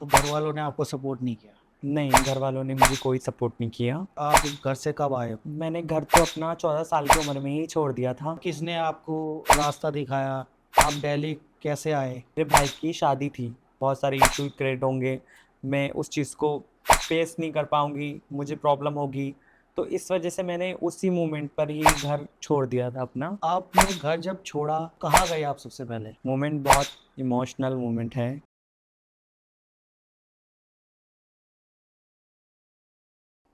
तो घर वालों ने आपको सपोर्ट नहीं किया? नहीं, घर वालों ने मुझे कोई सपोर्ट नहीं किया। आप घर से कब आए हो? मैंने घर तो अपना 14 साल की उम्र में ही छोड़ दिया था। किसने आपको रास्ता दिखाया? आप दिल्ली कैसे आए? मेरे भाई की शादी थी, बहुत सारे इशू क्रिएट होंगे, मैं उस चीज़ को फेस नहीं कर पाऊँगी, मुझे प्रॉब्लम होगी, तो इस वजह से मैंने उसी मोमेंट पर ही घर छोड़ दिया था अपना। आपने घर जब छोड़ा, कहाँ गए आप सबसे पहले? मोमेंट बहुत इमोशनल मोमेंट है।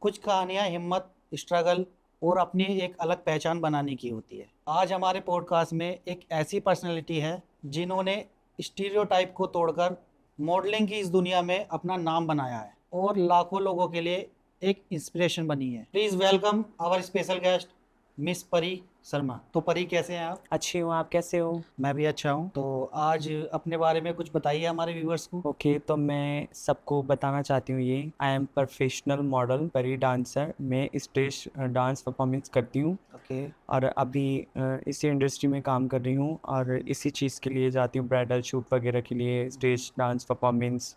कुछ कहानियाँ हिम्मत, स्ट्रगल और अपनी एक अलग पहचान बनाने की होती है। आज हमारे पॉडकास्ट में एक ऐसी पर्सनैलिटी है जिन्होंने स्टीरियोटाइप को तोड़कर मॉडलिंग की इस दुनिया में अपना नाम बनाया है और लाखों लोगों के लिए एक इंस्पिरेशन बनी है। Please welcome our special guest miss Pari Sharma. तो परी, कैसे हैं आप? अच्छी हूँ, आप कैसे हो? मैं भी अच्छा हूँ। तो आज अपने बारे में कुछ बताइए हमारे व्यूवर्स को। ओके, तो मैं सबको बताना चाहती हूँ ये आई एम प्रोफेशनल मॉडल परी डांसर। मैं स्टेज डांस परफॉर्मेंस करती हूँ ओके। और अभी इसी इंडस्ट्री में काम कर रही हूँ और इसी चीज़ के लिए जाती हूँ, ब्राइडल शूट वगैरह के लिए, स्टेज डांस परफॉर्मेंस।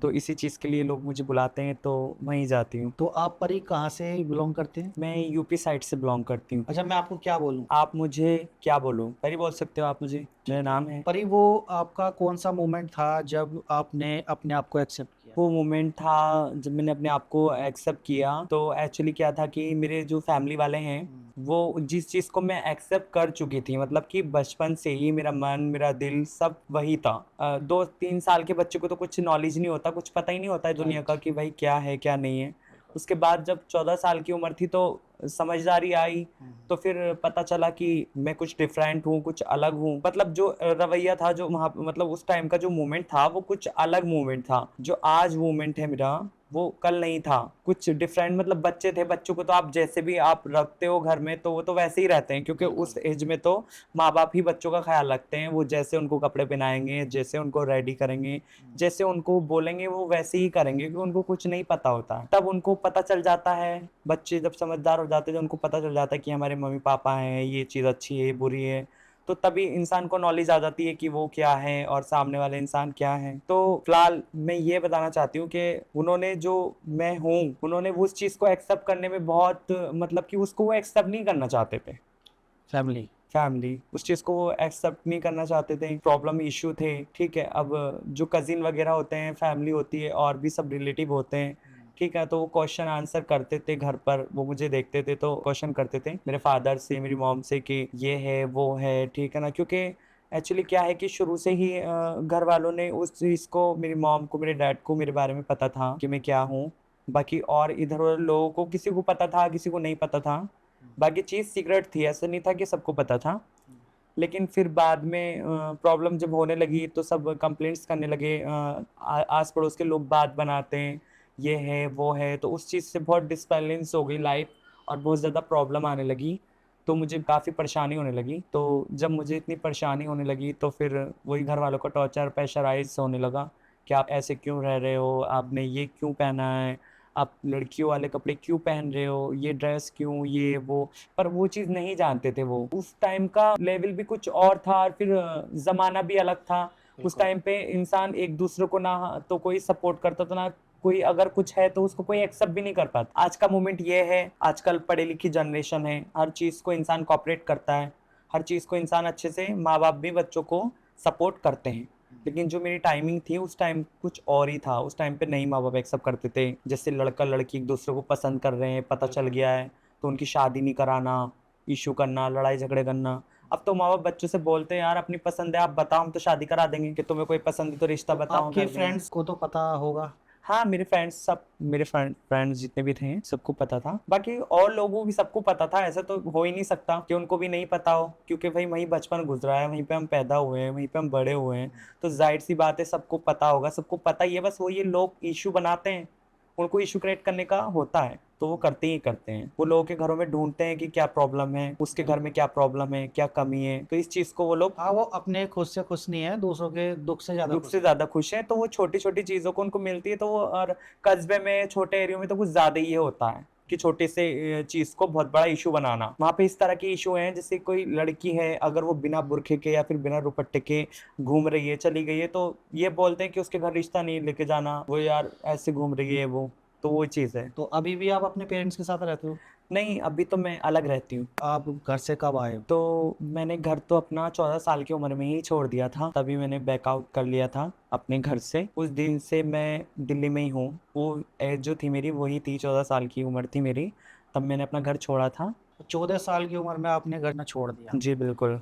तो इसी चीज़ के लिए लोग मुझे बुलाते हैं तो वहीं जाती हूँ। तो आप परी कहाँ से बिलोंग करते हैं? मैं यूपी साइड से बिलोंग करती हूँ। अच्छा, मैं आपको क्या बोलूँ? आप मुझे क्या बोलूँ? परी बोल सकते हो आप मुझे, मेरा नाम है। परी, वो आपका कौन सा मोमेंट था जब आपने अपने आप को एक्सेप्ट किया? वो मोमेंट था जब मैंने अपने आप को एक्सेप्ट किया। तो एक्चुअली क्या था कि मेरे जो फैमिली वाले हैं, वो जिस चीज़ को मैं एक्सेप्ट कर चुकी थी, मतलब कि बचपन से ही मेरा मन, मेरा दिल सब वही था। 2-3 साल के बच्चे को तो कुछ नॉलेज नहीं होता, कुछ पता ही नहीं होता है दुनिया का राइट। कि भाई क्या है, क्या नहीं है। उसके बाद जब 14 साल की उम्र थी तो समझदारी आई, तो फिर पता चला कि मैं कुछ डिफरेंट हूँ, कुछ अलग हूँ। मतलब जो रवैया था, जो वहाँ मतलब उस टाइम का जो मोमेंट था, वो कुछ अलग मोमेंट था। जो आज मोमेंट है मेरा, वो कल नहीं था। कुछ डिफरेंट, मतलब बच्चे थे, बच्चों को तो आप जैसे भी आप रखते हो घर में तो वो तो वैसे ही रहते हैं, क्योंकि बिल्कुल। उस एज में तो माँ बाप ही बच्चों का ख्याल रखते हैं। वो जैसे उनको कपड़े पहनाएंगे, जैसे उनको रेडी करेंगे, जैसे उनको बोलेंगे वो वैसे ही करेंगे, क्योंकि उनको कुछ नहीं पता होता। तब उनको पता चल जाता है, बच्चे जब समझदार हो जाते हैं तो उनको पता चल जाता है कि हमारे मम्मी पापा हैं, ये चीज़ अच्छी है, ये बुरी है। तो तभी इंसान को नॉलेज आ जाती है कि वो क्या है और सामने वाले इंसान क्या है। तो फिलहाल मैं ये बताना चाहती हूँ कि उन्होंने जो मैं हूँ, उन्होंने उस चीज़ को एक्सेप्ट करने में बहुत, मतलब कि उसको वो एक्सेप्ट नहीं करना चाहते थे। फैमिली। फैमिली उस चीज़ को वो एक्सेप्ट नहीं करना चाहते थे, प्रॉब्लम इशू थे। ठीक है, अब जो कज़िन वगैरह होते हैं, फैमिली होती है और भी सब रिलेटिव होते हैं, ठीक है, तो वो क्वेश्चन आंसर करते थे घर पर। वो मुझे देखते थे तो क्वेश्चन करते थे मेरे फादर से, मेरी मॉम से कि ये है, वो है, ठीक है ना। क्योंकि एक्चुअली क्या है कि शुरू से ही घर वालों ने उस चीज़ को, मेरी मॉम को, मेरे डैड को मेरे बारे में पता था कि मैं क्या हूँ। बाकी और इधर-उधर लोगों को, किसी को पता था, किसी को नहीं पता था। बाकी चीज़ सीक्रेट थी, ऐसा नहीं था कि सबको पता था। लेकिन फिर बाद में प्रॉब्लम जब होने लगी तो सब कंप्लेंट्स करने लगे। आस-पड़ोस के लोग बात बनाते हैं, ये है, वो है, तो उस चीज़ से बहुत डिसबैलेंस हो गई लाइफ़ और बहुत ज़्यादा प्रॉब्लम आने लगी। तो मुझे काफ़ी परेशानी होने लगी। तो जब मुझे इतनी परेशानी होने लगी तो फिर वही घर वालों का टॉर्चर, प्रेशराइज़ होने लगा कि आप ऐसे क्यों रह रहे हो? आपने ये क्यों पहना है? आप लड़कियों वाले कपड़े क्यों पहन रहे हो? ये ड्रेस क्यों? ये वो। पर वो चीज़ नहीं जानते थे वो। उस टाइम का लेवल भी कुछ और था और फिर ज़माना भी अलग था। उस बिल्कुल। टाइम पे इंसान एक-दूसरे को ना तो कोई सपोर्ट करता था, ना कोई अगर कुछ है तो उसको कोई एक्सेप्ट भी नहीं कर पाता। आज का मोमेंट ये है, आजकल पढ़ी-लिखी जनरेशन है, हर चीज़ को इंसान कोऑपरेट करता है, हर चीज़ को इंसान अच्छे से, माँ-बाप भी बच्चों को सपोर्ट करते हैं। लेकिन जो मेरी टाइमिंग थी उस टाइम कुछ और ही था, उस टाइम पे नहीं माँ-बाप एक्सेप्ट करते थे। जैसे लड़का-लड़की एक-दूसरे को पसंद कर रहे हैं, पता चल बिल्कुल। गया है, तो उनकी शादी नहीं कराना, इश्यू करना, लड़ाई झगड़े करना। अब तो माँ-बाप बच्चों से बोलते हैं, यार अपनी पसंद है, आप बताओ, हम तो शादी करा देंगे, कि तुम्हें कोई पसंद है तो रिश्ता तो बताओ, आपके कर देंगे। फ्रेंड्स को तो पता होगा? हाँ, मेरे फ्रेंड्स सब, मेरे फ्रेंड्स जितने भी थे, सबको पता था। बाकी और लोगों को भी सबको पता था, ऐसा तो हो ही नहीं सकता कि उनको भी नहीं पता हो, क्योंकि भई वहीं बचपन गुज़रा है, वहीं पे हम पैदा हुए हैं, वहीं पे हम बड़े हुए हैं। तो ज़ाहिर-सी बात है सबको पता होगा, सबको पता ही है, बस वो ये लोग इश्यू बनाते हैं, उनको इश्यू क्रिएट करने का होता है, तो वो करते ही करते हैं। वो लोगों के घरों में ढूँढते हैं कि क्या प्रॉब्लम है, उसके घर में बिल्कुल। क्या प्रॉब्लम है, क्या कमी है, तो इस चीज़ को वो लोग हाँ, वो अपने खुद से खुश नहीं है, दूसरों के दुख से ज़्यादा दुःख खुश से है। ज़्यादा खुश हैं, तो वो छोटी-छोटी चीज़ों को उनको मिलती है, तो वो और कस्बे में, छोटे एरिया में तो कुछ ज़्यादा ही ये होता है। कि छोटे से चीज को बहुत बड़ा इशू बनाना। वहाँ पे इस तरह के इशू हैं, जैसे कोई लड़की है अगर वो बिना बुरखे के या फिर बिना दुपट्टे के घूम रही है, चली गई है, तो ये बोलते हैं कि उसके घर रिश्ता नहीं लेके जाना, वो यार ऐसे घूम रही है वो। तो वो चीज़ है। तो अभी भी आप अपने पेरेंट्स के साथ रहते हो? नहीं, अभी तो मैं अलग रहती हूँ। आप घर से कब आए हो? तो मैंने घर तो अपना 14 साल की उम्र में ही छोड़ दिया था, तभी मैंने बैकआउट कर लिया था अपने घर से। उस दिन से मैं दिल्ली में ही हूँ। वो एज जो थी मेरी वही थी, 14 साल की उम्र थी मेरी, तब मैंने अपना घर छोड़ा था। 14 साल की उम्र में आपने घर ना छोड़ दिया, जी बिल्कुल।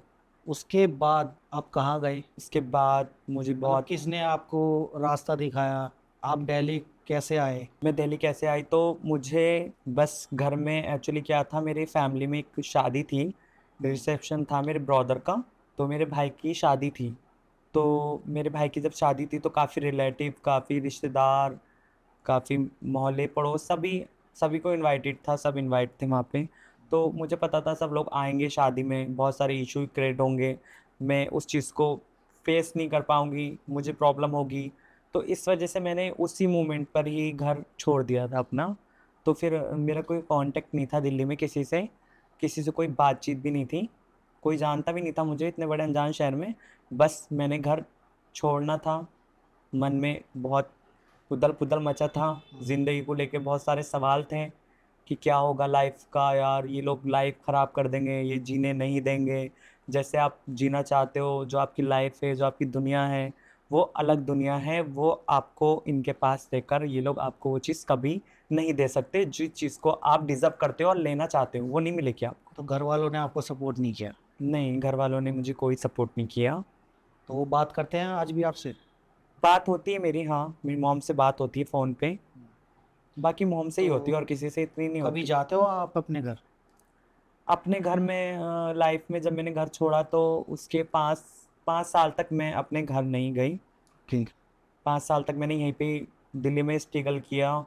उसके बाद आप कहाँ गए? इसके बाद मुझे मतलब बहुत किसने आपको रास्ता दिखाया? आप दिल्ली कैसे आए? मैं दिल्ली कैसे आई, तो मुझे बस घर में एक्चुअली क्या था, मेरी फैमिली में एक शादी थी, रिसेप्शन था मेरे ब्रदर का, तो मेरे भाई की शादी थी। तो मेरे भाई की जब शादी थी तो काफ़ी रिलेटिव, काफ़ी रिश्तेदार, काफ़ी मोहल्ले पड़ोस सभी सभी को इनवाइटेड था, सब इनवाइट थे वहाँ पे। तो मुझे पता था सब लोग आएंगे शादी में, बहुत सारे इशू क्रिएट होंगे, मैं उस चीज़ को फेस नहीं कर पाऊंगी, मुझे प्रॉब्लम होगी। तो इस वजह से मैंने उसी मोमेंट पर ही घर छोड़ दिया था अपना। तो फिर मेरा कोई कांटेक्ट नहीं था दिल्ली में किसी से कोई बातचीत भी नहीं थी, कोई जानता भी नहीं था मुझे इतने बड़े अनजान शहर में। बस मैंने घर छोड़ना था, मन में बहुत उथल-पुथल मचा था, ज़िंदगी को लेके बहुत सारे सवाल थे कि क्या होगा लाइफ़ का यार, ये लोग लाइफ़ ख़राब कर देंगे, ये जीने नहीं देंगे। जैसे आप जीना चाहते हो, जो आपकी लाइफ़ है, जो आपकी दुनिया है, वो अलग दुनिया है, वो आपको इनके पास देकर ये लोग आपको वो चीज़ कभी नहीं दे सकते, जिस चीज़ को आप डिज़र्व करते हो और लेना चाहते हो, वो नहीं मिलेगी आपको। तो घर वालों ने आपको सपोर्ट नहीं किया? नहीं, घरवालों ने मुझे कोई सपोर्ट नहीं किया। तो वो बात करते हैं आज भी आपसे? बात होती है मेरी, हाँ, मेरी मॉम से बात होती है फ़ोन पे। बाकी मोम से ही होती है और तो किसी से इतनी नहीं कभी होती। जाते हो आप अपने घर? अपने घर में लाइफ में जब मैंने घर छोड़ा तो उसके 5 साल तक मैं अपने घर नहीं गई। ठीक। 5 साल तक मैंने यहीं पे दिल्ली में स्ट्रगल किया,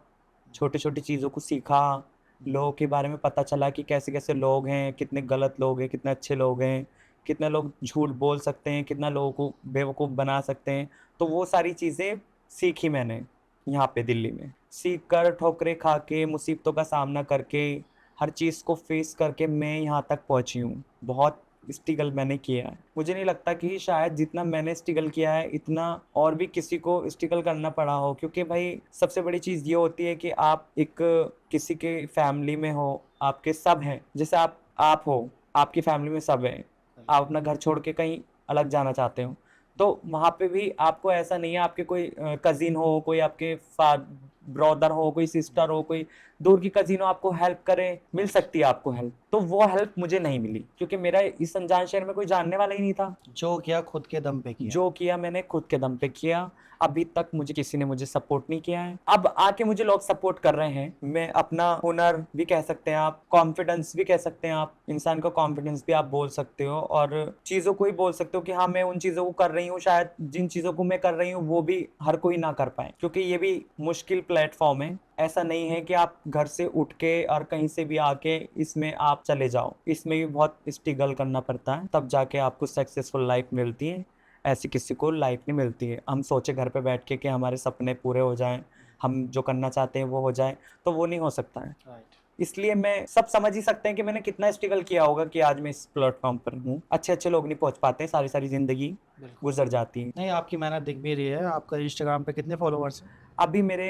छोटी-छोटी चीज़ों को सीखा, लोगों के बारे में पता चला कि कैसे-कैसे लोग हैं, कितने गलत लोग हैं, कितने अच्छे लोग हैं, कितने लोग झूठ बोल सकते हैं, कितना लोगों को बेवकूफ़ बना सकते हैं। तो वो सारी चीज़ें सीखी मैंने यहाँ पे दिल्ली में। सीख कर ठोकरें खा के, मुसीबतों का सामना करके, हर चीज़ को फेस करके मैं यहाँ तक पहुँची हूँ। बहुत स्ट्रगल मैंने किया है। मुझे नहीं लगता कि शायद जितना मैंने स्ट्रगल किया है, इतना और भी किसी को स्ट्रगल करना पड़ा हो, क्योंकि भाई सबसे बड़ी चीज़ ये होती है कि आप एक किसी के फैमिली में हो, आपके सब हैं। जैसे आप हो, आपकी फैमिली में सब हैं। आप अपना घर छोड़ के कहीं अलग जाना चाहते हो, तो वहाँ पे भी आपको ऐसा नहीं है आपके कोई कज़िन हो, कोई आपके ब्रदर हो, कोई सिस्टर हो, कोई दूर की कज़िन हो आपको हेल्प करे, मिल सकती है आपको हेल्प। तो वो हेल्प मुझे नहीं मिली, क्योंकि मेरा इस अनजान शहर में कोई जानने वाला ही नहीं था। जो किया खुद के दम पे किया। जो किया मैंने खुद के दम पे किया। अभी तक किसी ने मुझे सपोर्ट नहीं किया है। अब आके मुझे लोग सपोर्ट कर रहे हैं। मैं अपना हुनर भी कह सकते हैं आप, कॉन्फिडेंस भी कह सकते हैं आप। इंसान का कॉन्फिडेंस भी आप बोल सकते हो और चीज़ों को ही बोल सकते हो कि हाँ, मैं उन चीज़ों को कर रही हूँ, शायद जिन चीज़ों को मैं कर रही हूँ वो भी हर कोई ना कर पाए, क्योंकि ये भी मुश्किल प्लेटफ़ॉर्म है। ऐसा नहीं है कि आप घर से उठ के और कहीं से भी आके इसमें आप चले जाओ। इसमें भी बहुत स्ट्रगल करना पड़ता है, तब जाके आपको सक्सेसफुल लाइफ़ मिलती है। ऐसी किसी को लाइफ नहीं मिलती है। हम सोचे घर पे बैठ के कि हमारे सपने पूरे हो जाएँ, हम जो करना चाहते हैं वो हो जाए, तो वो नहीं हो सकता है। राइट। इसलिए मैं सब समझ ही सकते हैं कि मैंने कितना स्ट्रगल किया होगा कि आज मैं इस प्लेटफ़ॉर्म पर हूँ। अच्छे-अच्छे लोग नहीं पहुँच पाते हैं, सारी-सारी ज़िंदगी बिल्कुल। गुज़र जाती है। नहीं, आपकी मेहनत दिख भी रही है। आपका इंस्टाग्राम पे कितने फॉलोवर्स हैं? अभी मेरे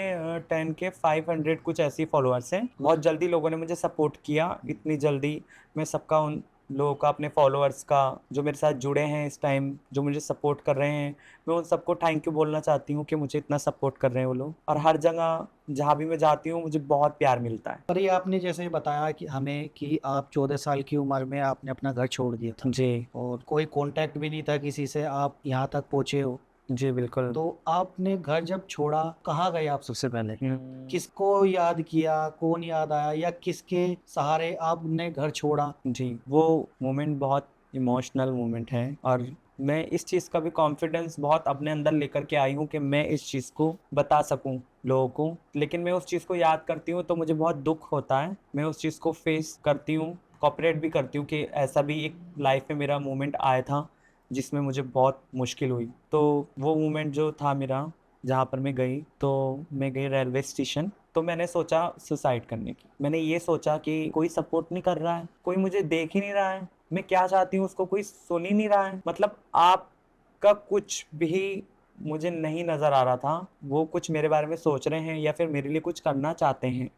10 के 500 कुछ ऐसे ही फॉलोअर्स हैं। बहुत जल्दी लोगों ने मुझे सपोर्ट किया, इतनी जल्दी मैं सबका उन लोगों का, अपने फॉलोअर्स का, जो मेरे साथ जुड़े हैं इस टाइम, जो मुझे सपोर्ट कर रहे हैं, मैं उन सबको थैंक यू बोलना चाहती हूँ कि मुझे इतना सपोर्ट कर रहे हैं वो लोग। और हर जगह जहाँ भी मैं जाती हूँ मुझे बहुत प्यार मिलता है। पर ये आपने जैसे बताया कि हमें कि आप 14 साल की उम्र में आपने अपना घर छोड़ दिया था जी, और कोई कांटेक्ट भी नहीं था किसी से, आप यहाँ तक पहुँचे हो। जी बिल्कुल। तो आपने घर जब छोड़ा, कहाँ गए आप सबसे पहले? हुँ। किसको याद किया? कौन याद आया या किसके सहारे आपने घर छोड़ा? जी, वो मोमेंट बहुत इमोशनल मोमेंट है और मैं इस चीज़ का भी कॉन्फिडेंस बहुत अपने अंदर लेकर के आई हूँ कि मैं इस चीज़ को बता सकूँ लोगों को। लेकिन मैं उस चीज़ को याद करती हूँ तो मुझे बहुत दुःख होता है। मैं उस चीज़ को फेस करती हूँ, कोऑपरेट भी करती हूँ कि ऐसा भी एक लाइफ़ में मेरा मोमेंट आया था, जिसमें मुझे बहुत मुश्किल हुई। तो वो मोमेंट जो था मेरा, जहाँ पर मैं गई, तो मैं गई रेलवे स्टेशन। तो मैंने सोचा सुसाइड करने की। मैंने ये सोचा कि कोई सपोर्ट नहीं कर रहा है, कोई मुझे देख ही नहीं रहा है, मैं क्या चाहती हूँ उसको कोई सुन ही नहीं रहा है। मतलब आपका कुछ भी मुझे नहीं नज़र आ रहा था, वो कुछ मेरे बारे में सोच रहे हैं या फिर मेरे लिए कुछ करना चाहते हैं।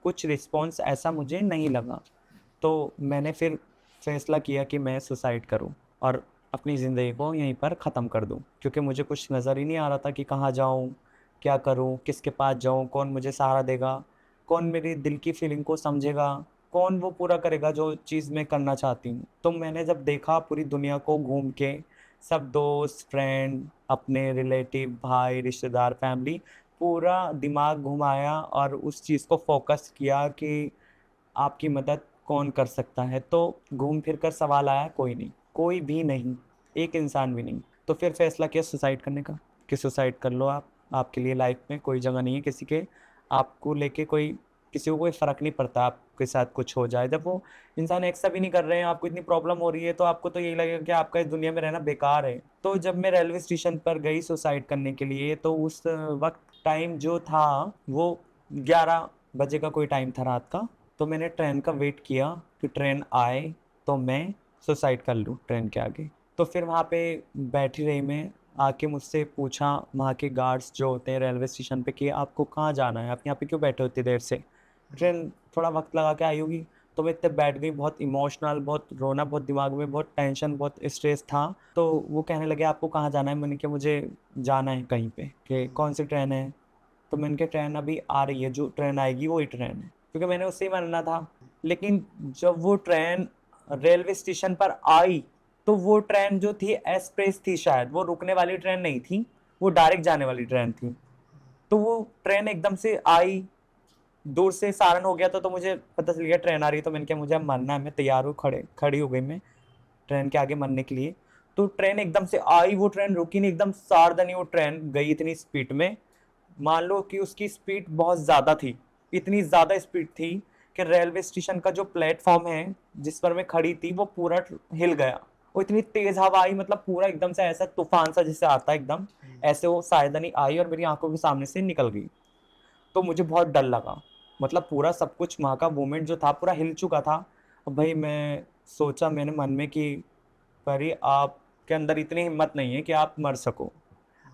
कुछ रिस्पॉन्स ऐसा मुझे नहीं लगा। तो मैंने फिर फैसला किया कि मैं सुसाइड करूं और अपनी ज़िंदगी को यहीं पर ख़त्म कर दूं, क्योंकि मुझे कुछ नज़र ही नहीं आ रहा था कि कहाँ जाऊं, क्या करूं, किसके पास जाऊं, कौन मुझे सहारा देगा, कौन मेरी दिल की फीलिंग को समझेगा, कौन वो पूरा करेगा जो चीज़ मैं करना चाहती हूँ। तो मैंने जब देखा पूरी दुनिया को घूम के, सब दोस्त, फ्रेंड, अपने रिलेटिव, भाई, रिश्तेदार, फैमिली, पूरा दिमाग घुमाया और उस चीज़ को फोकस किया कि आपकी मदद कौन कर सकता है। तो घूम फिर कर सवाल आया, कोई नहीं, कोई भी नहीं, एक इंसान भी नहीं। तो फिर फैसला किया सुसाइड करने का कि सुसाइड कर लो आप, आपके लिए लाइफ में कोई जगह नहीं है किसी के, आपको लेके कोई, किसी को कोई फ़र्क नहीं पड़ता आपके साथ कुछ हो जाए। जब वो इंसान एक्सेप्ट भी नहीं कर रहे हैं, आपको इतनी प्रॉब्लम हो रही है, तो आपको तो यही लगेगा कि आपका इस दुनिया में रहना बेकार है। तो जब मैं रेलवे स्टेशन पर गई सुसाइड करने के लिए, तो उस वक्त टाइम जो था वो 11 बजे का कोई टाइम था रात का। तो मैंने ट्रेन का वेट किया कि ट्रेन आए तो मैं सुसाइड कर लूँ ट्रेन के आगे। तो फिर वहाँ पे बैठी रही मैं, आके मुझसे पूछा वहाँ के गार्ड्स जो होते हैं रेलवे स्टेशन पे कि आपको कहाँ जाना है, आप यहाँ पे क्यों बैठे हो इतनी देर से, ट्रेन थोड़ा वक्त लगा के आई होगी। तो मैं इतने बैठ गई, बहुत इमोशनल, बहुत रोना, बहुत दिमाग में बहुत टेंशन, बहुत स्ट्रेस था। तो वो कहने लगे आपको कहाँ जाना है, मैंने कहा मुझे जाना है कहीं पे, कि कौन सी ट्रेन है। तो मैंने कहा ट्रेन अभी आ रही है, जो ट्रेन आएगी वही ट्रेन है, क्योंकि मैंने उससे ही मानना था। लेकिन जब वो ट्रेन रेलवे स्टेशन पर आई, तो वो ट्रेन जो थी एक्सप्रेस थी, शायद वो रुकने वाली ट्रेन नहीं थी, वो डायरेक्ट जाने वाली ट्रेन थी। तो वो ट्रेन एकदम से आई, दूर से सायरन हो गया था, तो मुझे पता चल गया ट्रेन आ रही है। तो मैंने कहा मुझे अब मरना है, मैं तैयार हूँ, खड़ी हो गई मैं ट्रेन के आगे मरने के लिए। तो ट्रेन एकदम से आई, वो ट्रेन रुकी नहीं, एकदम सावधानी वो ट्रेन गई इतनी स्पीड में, मान लो कि उसकी स्पीड बहुत ज़्यादा थी, इतनी ज़्यादा स्पीड थी कि रेलवे स्टेशन का जो प्लेटफॉर्म है जिस पर मैं खड़ी थी वो पूरा हिल गया। वो इतनी तेज हवा आई, मतलब पूरा एकदम से ऐसा तूफान सा जैसे आता है एकदम, ऐसे वो सायदानी आई और मेरी आंखों के सामने से निकल गई। तो मुझे बहुत डर लगा, मतलब पूरा सब कुछ वहाँ का मूवमेंट जो था पूरा हिल चुका था। और भाई मैं सोचा मैंने मन में कि परी आपके अंदर इतनी हिम्मत नहीं है कि आप मर सको,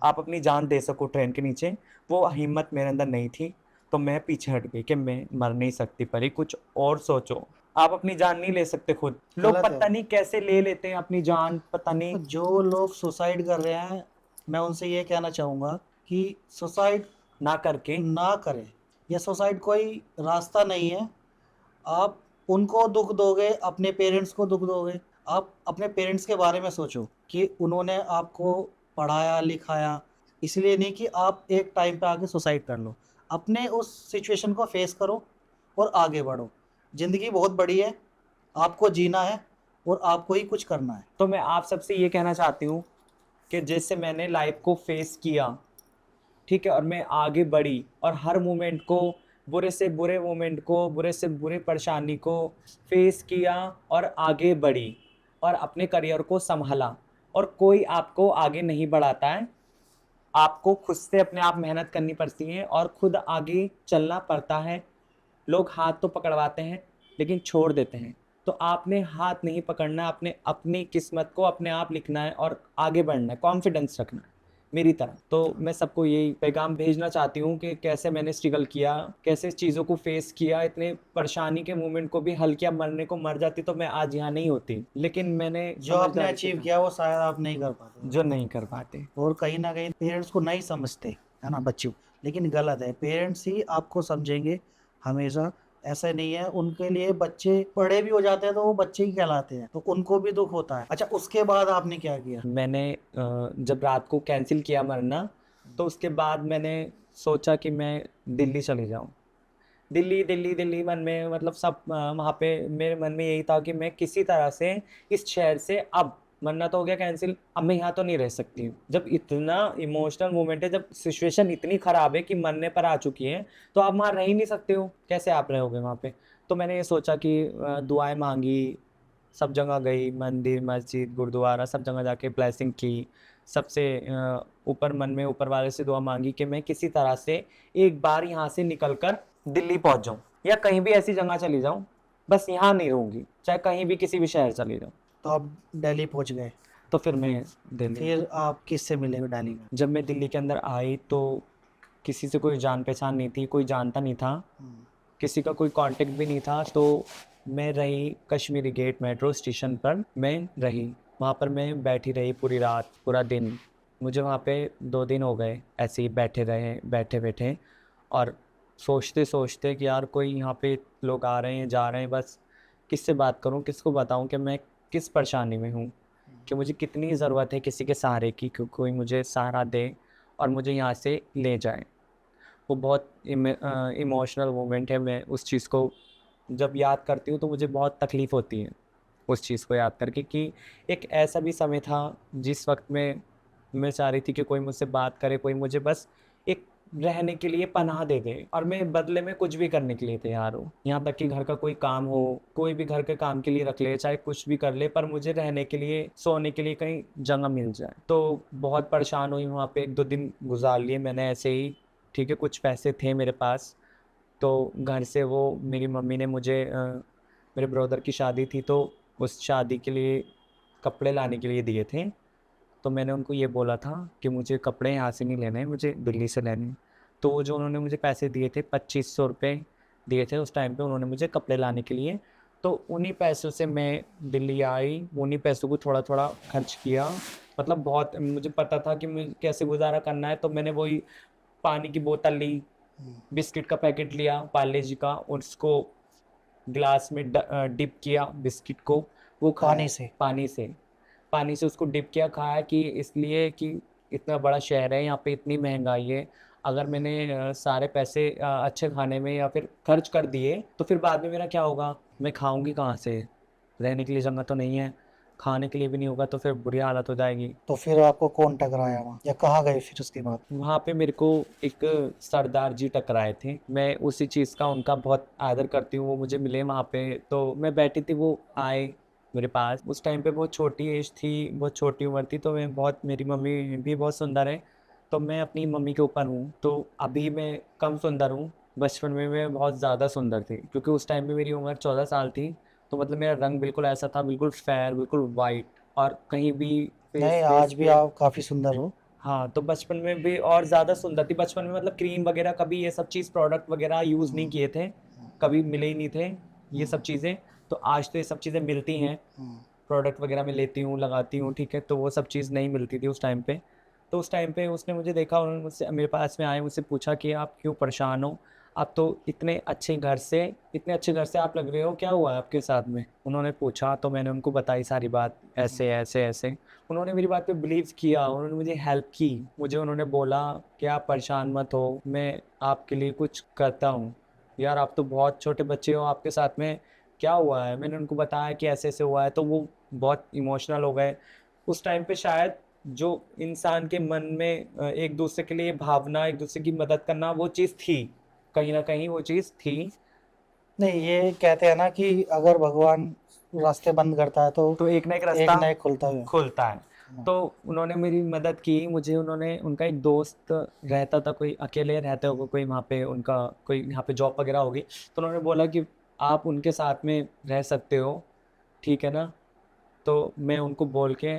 आप अपनी जान दे सको ट्रेन के नीचे, वो हिम्मत मेरे अंदर नहीं थी। तो मैं पीछे हट गई कि मैं मर नहीं सकती परी, कुछ और सोचो, आप अपनी जान नहीं ले सकते खुद। लोग गलत है। पता नहीं कैसे ले लेते हैं अपनी जान, पता देखो, नहीं। जो लोग सुसाइड कर रहे हैं, मैं उनसे ये कहना चाहूँगा कि सुसाइड ना करके ना करें। यह सुसाइड कोई रास्ता नहीं है। आप उनको दुख दोगे, अपने पेरेंट्स को दुख दोगे। आप अपने पेरेंट्स के बारे में सोचो कि उन्होंने आपको पढ़ाया लिखाया, इसलिए नहीं कि आप एक टाइम पे आके सुसाइड कर लो। अपने उस सिचुएशन को फेस करो और आगे बढ़ो। ज़िंदगी बहुत बड़ी है, आपको जीना है और आपको ही कुछ करना है। तो मैं आप सबसे ये कहना चाहती हूँ कि जैसे मैंने लाइफ को फेस किया, ठीक है, और मैं आगे बढ़ी और हर मोमेंट को, बुरे से बुरे मोमेंट को, बुरे से बुरे परेशानी को फेस किया और आगे बढ़ी और अपने करियर को संभाला। और कोई आपको आगे नहीं बढ़ाता है, आपको खुद से अपने आप मेहनत करनी पड़ती है और खुद आगे चलना पड़ता है। लोग हाथ तो पकड़वाते हैं लेकिन छोड़ देते हैं। तो आपने हाथ नहीं पकड़ना, आपने अपनी किस्मत को अपने आप लिखना है और आगे बढ़ना है, कॉन्फिडेंस रखना है मेरी तरह। तो मैं सबको यही पैगाम भेजना चाहती हूँ कि कैसे मैंने स्ट्रगल किया, कैसे चीज़ों को फेस किया, इतने परेशानी के मोमेंट को भी हल किया। मरने को मर जाती तो मैं आज यहाँ नहीं होती, लेकिन मैंने जो आपने समझदारी से अचीव काम, किया वो शायद आप नहीं कर पाते। जो नहीं कर पाते। और कहीं ना कहीं पेरेंट्स को नहीं समझते, है ना, बच्चों। लेकिन गलत है, पेरेंट्स ही आपको समझेंगे हमेशा। ऐसा नहीं है, उनके लिए बच्चे बड़े भी हो जाते हैं तो वो बच्चे ही कहलाते हैं, तो उनको भी दुख होता है। अच्छा, उसके बाद आपने क्या किया? मैंने जब रात को कैंसिल किया मरना, तो उसके बाद मैंने सोचा कि मैं दिल्ली चले जाऊँ। दिल्ली दिल्ली दिल्ली मन में, मतलब सब वहाँ पे मेरे मन में यही था कि मैं किसी तरह से इस शहर से, अब मरना तो हो गया कैंसिल, अब मैं यहाँ तो नहीं रह सकती हूँ। जब इतना इमोशनल मोमेंट है, जब सिचुएशन इतनी ख़राब है कि मरने पर आ चुकी है, तो आप वहाँ रह ही नहीं सकते हो, कैसे आप रहोगे वहाँ पे। तो मैंने ये सोचा कि दुआएं मांगी, सब जगह गई, मंदिर, मस्जिद, गुरुद्वारा, सब जगह जाके ब्लेसिंग की, सबसे ऊपर मन में ऊपर वाले से दुआ मांगी कि मैं किसी तरह से एक बार यहाँ से निकल कर दिल्ली पहुँच जाऊँ या कहीं भी ऐसी जगह चली जाऊँ, बस यहाँ नहीं रहूँगी, चाहे कहीं भी किसी भी शहर चली जाऊँ। तो आप दिल्ली पहुंच गए। तो फिर मैं दिल्ली, फिर आप किससे मिले दिल्ली में? जब मैं दिल्ली के अंदर आई तो किसी से कोई जान पहचान नहीं थी, कोई जानता नहीं था, किसी का कोई कांटेक्ट भी नहीं था। तो मैं रही कश्मीरी गेट मेट्रो स्टेशन पर, मैं रही वहाँ पर, मैं बैठी रही पूरी रात पूरा दिन। मुझे वहाँ पे 2 दिन हो गए ऐसे ही बैठे रहे, बैठे बैठे, और सोचते सोचते कि यार कोई यहाँ पे लोग आ रहे हैं जा रहे हैं, बस किससे बात करूँ, किसको बताऊँ कि मैं किस परेशानी में हूँ, कि मुझे कितनी ज़रूरत है किसी के सहारे की, कि कोई मुझे सहारा दे और मुझे यहाँ से ले जाए। वो बहुत इमोशनल मोमेंट है। मैं उस चीज़ को जब याद करती हूँ तो मुझे बहुत तकलीफ़ होती है उस चीज़ को याद करके, कि एक ऐसा भी समय था जिस वक्त में मैं चाह रही थी कि कोई मुझसे बात करे, कोई मुझे बस एक रहने के लिए पनाह दे दे, और मैं बदले में कुछ भी करने के लिए तैयार हूँ। यहाँ तक कि घर का कोई काम हो, कोई भी घर के काम के लिए रख ले, चाहे कुछ भी कर ले, पर मुझे रहने के लिए, सोने के लिए कहीं जगह मिल जाए। तो बहुत परेशान हुई वहाँ पे, 1-2 दिन गुजार लिए मैंने ऐसे ही। ठीक है, कुछ पैसे थे मेरे पास, तो घर से वो मेरी मम्मी ने मुझे मेरे ब्रदर की शादी थी तो उस शादी के लिए कपड़े लाने के लिए दिए थे। तो मैंने उनको ये बोला था कि मुझे कपड़े यहाँ से नहीं लेने हैं, मुझे दिल्ली से लेने हैं। तो वो जो उन्होंने मुझे पैसे दिए थे, 2500 रुपये दिए थे उस टाइम पे उन्होंने मुझे कपड़े लाने के लिए। तो उन्हीं पैसों से मैं दिल्ली आई, उन्हीं पैसों को थोड़ा थोड़ा खर्च किया। मतलब बहुत मुझे पता था कि मुझे कैसे गुजारा करना है, तो मैंने वही पानी की बोतल ली, बिस्किट का पैकेट लिया पार्ले जी का, और उसको ग्लास में डिप किया बिस्किट को, वो खाया पानी से? पानी से उसको डिप किया, खाया, कि इसलिए कि इतना बड़ा शहर है, यहाँ पे इतनी महंगाई है, अगर मैंने सारे पैसे अच्छे खाने में या फिर खर्च कर दिए तो फिर बाद में मेरा क्या होगा, मैं खाऊंगी कहाँ से, रहने के लिए जगह तो नहीं है, खाने के लिए भी नहीं होगा, तो फिर बुरी हालत हो जाएगी। तो फिर आपको कौन टकराया वहाँ, या कहाँ गए फिर उसके बाद? वहाँ पे मेरे को एक सरदार जी टकराए थे। मैं उसी चीज़ का उनका बहुत आदर करती हूँ, वो मुझे मिले वहाँ पे, तो मैं बैठी थी, वो आए मेरे पास। उस टाइम पे बहुत छोटी एज थी, बहुत छोटी उम्र थी, तो मैं बहुत, मेरी मम्मी भी बहुत सुंदर है, तो मैं अपनी मम्मी के ऊपर हूँ। तो अभी मैं कम सुंदर हूँ, बचपन में मैं बहुत ज़्यादा सुंदर थी, क्योंकि उस टाइम पे मेरी उम्र 14 साल थी। तो मतलब मेरा रंग बिल्कुल ऐसा था, बिल्कुल फेयर, बिल्कुल वाइट, और कहीं भी नहीं, फेस आज फेस भी पे। आप काफ़ी सुंदर हो। हाँ, तो बचपन में भी और ज़्यादा सुंदर थी। बचपन में मतलब क्रीम वगैरह कभी ये सब चीज़ प्रोडक्ट वगैरह यूज़ नहीं किए थे, कभी मिले ही नहीं थे ये सब चीज़ें। तो आज तो ये सब चीज़ें मिलती हैं, प्रोडक्ट वगैरह मैं लेती हूँ, लगाती हूँ, ठीक है, तो वो सब चीज़ नहीं मिलती थी उस टाइम पे। तो उस टाइम पे उसने मुझे देखा, उन्होंने मुझसे मेरे पास में आए, मुझसे पूछा कि आप क्यों परेशान हो, आप तो इतने अच्छे घर से आप लग रहे हो, क्या हुआ है आपके साथ में, उन्होंने पूछा। तो मैंने उनको बताई सारी बात, ऐसे ऐसे ऐसे। उन्होंने मेरी बात पे बिलीव किया, उन्होंने मुझे हेल्प की, मुझे उन्होंने बोला कि आप परेशान मत हो, मैं आपके लिए कुछ करता हूँ। यार आप तो बहुत छोटे बच्चे हो, आपके साथ में क्या हुआ है, मैंने उनको बताया कि ऐसे ऐसे हुआ है, तो वो बहुत इमोशनल हो गए। उस टाइम पे शायद जो इंसान के मन में एक दूसरे के लिए भावना, एक दूसरे की मदद करना, वो चीज़ थी, कहीं ना कहीं वो चीज़ थी। नहीं, ये कहते हैं ना कि अगर भगवान रास्ते बंद करता है तो तो एक ना एक एक रास्ता ना एक खुलता है। खुलता है। तो उन्होंने मेरी मदद की, मुझे उन्होंने, उनका एक दोस्त रहता था, कोई अकेले रहते होगा, कोई वहाँ पे उनका कोई यहाँ पे जॉब वगैरह होगी, तो उन्होंने बोला कि आप उनके साथ में रह सकते हो, ठीक है ना, तो मैं उनको बोल के